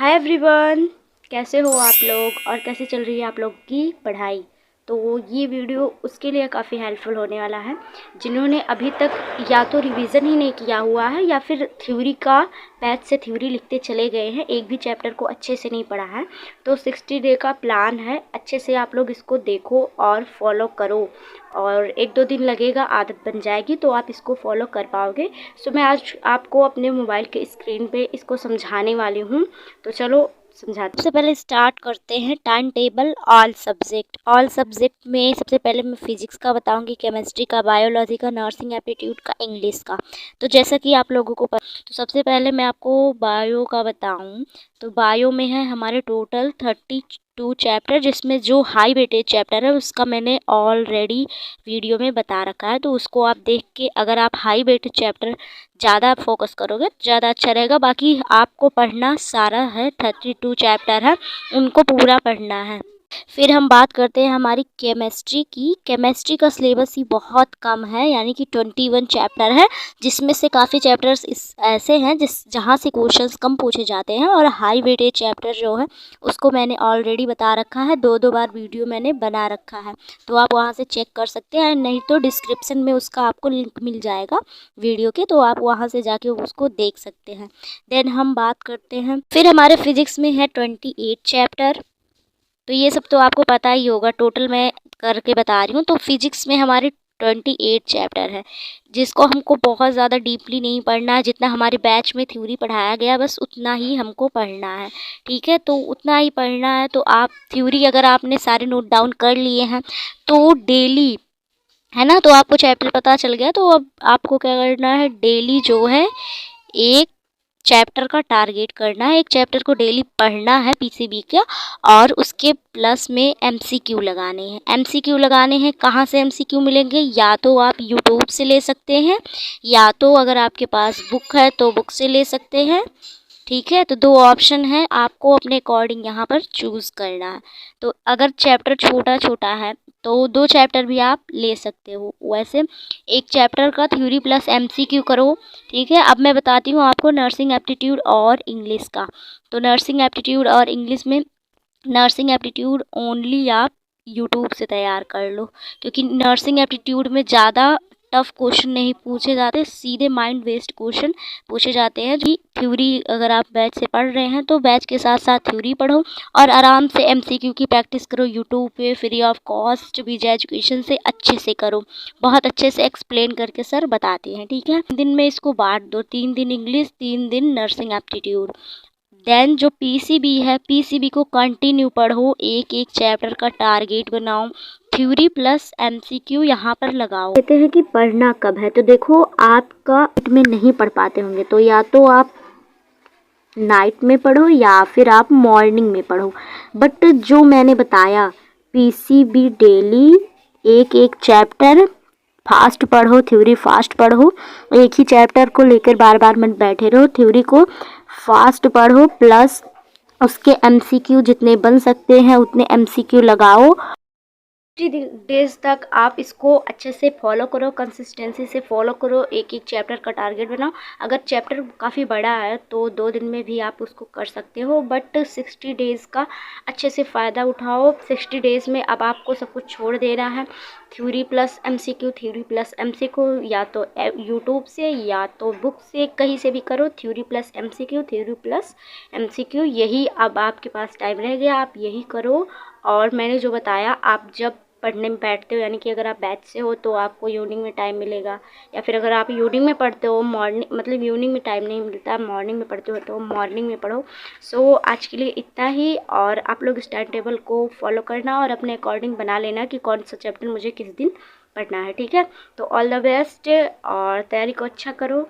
Hi everyone, कैसे हो आप लोग और कैसे चल रही है आप लोग की पढ़ाई। तो ये वीडियो उसके लिए काफ़ी हेल्पफुल होने वाला है जिन्होंने अभी तक या तो रिवीजन ही नहीं किया हुआ है या फिर थ्योरी का बैच से थ्योरी लिखते चले गए हैं, एक भी चैप्टर को अच्छे से नहीं पढ़ा है। तो 60 डे का प्लान है, अच्छे से आप लोग इसको देखो और फॉलो करो और 1-2 दिन लगेगा, आदत बन जाएगी तो आप इसको फॉलो कर पाओगे। सो मैं आज आपको अपने मोबाइल के स्क्रीन पे इसको समझाने वाली हूँ। तो चलो समझाते। सबसे पहले स्टार्ट करते हैं टाइम टेबल ऑल सब्जेक्ट में सबसे पहले मैं फिजिक्स का बताऊंगी, केमिस्ट्री का, बायोलॉजी का, नर्सिंग एप्टीट्यूड का, इंग्लिश का। तो जैसा कि आप लोगों को तो सबसे पहले मैं आपको बायो का बताऊं तो बायो में है हमारे टोटल 32 चैप्टर, जिसमें जो हाई वेटेज चैप्टर है उसका मैंने ऑलरेडी वीडियो में बता रखा है। तो उसको आप देख के अगर आप हाई वेटेज चैप्टर ज़्यादा फोकस करोगे तो ज़्यादा अच्छा रहेगा। बाकी आपको पढ़ना सारा है, 32 चैप्टर है, उनको पूरा पढ़ना है। फिर हम बात करते हैं हमारी केमिस्ट्री की। केमिस्ट्री का सिलेबस ही बहुत कम है, यानी कि 21 चैप्टर है, जिसमें से काफ़ी चैप्टर्स ऐसे हैं जहाँ से क्वेश्चंस कम पूछे जाते हैं। और हाई वेटेज चैप्टर जो है उसको मैंने ऑलरेडी बता रखा है, 2 बार वीडियो मैंने बना रखा है, तो आप वहाँ से चेक कर सकते हैं। नहीं तो डिस्क्रिप्शन में उसका आपको लिंक मिल जाएगा वीडियो के, तो आप वहाँ से जाके उसको देख सकते हैं। देन हम बात करते हैं, फिर हमारे फिजिक्स में है 28 चैप्टर। तो ये सब तो आपको पता ही होगा, टोटल मैं करके बता रही हूँ। तो फिजिक्स में हमारे 28 चैप्टर है, जिसको हमको बहुत ज़्यादा डीपली नहीं पढ़ना है। जितना हमारे बैच में थ्योरी पढ़ाया गया बस उतना ही हमको पढ़ना है, ठीक है। तो उतना ही पढ़ना है। तो आप थ्योरी अगर आपने सारे नोट डाउन कर लिए हैं तो डेली, है ना, तो आपको चैप्टर पता चल गया। तो अब आपको क्या करना है, डेली जो है एक चैप्टर का टारगेट करना है, एक चैप्टर को डेली पढ़ना है पीसीबी का, और उसके प्लस में एमसीक्यू लगाने हैं। एमसीक्यू लगाने हैं, कहाँ से एमसीक्यू मिलेंगे, या तो आप यूट्यूब से ले सकते हैं, या तो अगर आपके पास बुक है तो बुक से ले सकते हैं, ठीक है। तो 2 ऑप्शन है, आपको अपने अकॉर्डिंग यहाँ पर चूज़ करना है। तो अगर चैप्टर छोटा छोटा है तो 2 चैप्टर भी आप ले सकते हो। वैसे एक चैप्टर का थ्योरी प्लस एमसीक्यू करो, ठीक है। अब मैं बताती हूँ आपको नर्सिंग एप्टीट्यूड और इंग्लिश का। तो नर्सिंग एप्टीट्यूड और इंग्लिश में नर्सिंग एप्टीट्यूड ओनली आप यूट्यूब से तैयार कर लो, क्योंकि नर्सिंग एप्टीट्यूड में ज़्यादा टफ क्वेश्चन नहीं पूछे जाते, सीधे माइंड बेस्ड क्वेश्चन पूछे जाते हैं। कि थ्योरी अगर आप बैच से पढ़ रहे हैं तो बैच के साथ साथ थ्योरी पढ़ो और आराम से एमसीक्यू की प्रैक्टिस करो यूट्यूब पे free of cost, Vijay education से अच्छे से करो। बहुत अच्छे से एक्सप्लेन करके सर बताते हैं, ठीक है। दिन में इसको बांट दो, 3 दिन इंग्लिश, 3 दिन नर्सिंग एप्टीट्यूड। देन जो पीसीबी है, पीसीबी को कंटिन्यू पढ़ो, एक एक चैप्टर का टारगेट बनाओ, थ्योरी प्लस एमसीक्यू यहाँ पर लगाओ। कहते हैं कि पढ़ना कब है, तो देखो आपका में नहीं पढ़ पाते होंगे तो या तो आप नाइट में पढ़ो या फिर आप मॉर्निंग में पढ़ो। बट जो मैंने बताया, पीसीबी डेली एक एक चैप्टर फास्ट पढ़ो, थ्योरी फास्ट पढ़ो, एक ही चैप्टर को लेकर बार बार मत बैठे रहो, थ्योरी को फास्ट पढ़ो प्लस उसके एमसीक्यू जितने बन सकते हैं उतने एमसीक्यू लगाओ। 50 डेज तक आप इसको अच्छे से फॉलो करो, कंसिस्टेंसी से फॉलो करो, एक एक चैप्टर का टारगेट बनाओ। अगर चैप्टर काफ़ी बड़ा है तो 2 दिन में भी आप उसको कर सकते हो, बट 60 डेज़ का अच्छे से फ़ायदा उठाओ। 60 डेज़ में अब आपको सब कुछ छोड़ देना है, theory plus MCQ, theory plus MCQ, या तो यूट्यूब से या तो बुक से, कहीं से भी करो, theory plus MCQ, theory plus MCQ, यही अब आपके पास टाइम रह गया, आप यही करो। और मैंने जो बताया, आप जब पढ़ने में बैठते हो, यानी कि अगर आप बैच से हो तो आपको इवनिंग में टाइम मिलेगा, या फिर अगर आप इवनिंग में पढ़ते हो, मॉर्निंग मतलब इवनिंग में टाइम नहीं मिलता, मॉर्निंग में पढ़ते हो तो मॉर्निंग में पढ़ो। सो आज के लिए इतना ही, और आप लोग इस टाइम टेबल को फॉलो करना और अपने अकॉर्डिंग बना लेना कि कौन सा चैप्टर मुझे किस दिन पढ़ना है, ठीक है। तो ऑल द बेस्ट और तैयारी को अच्छा करो।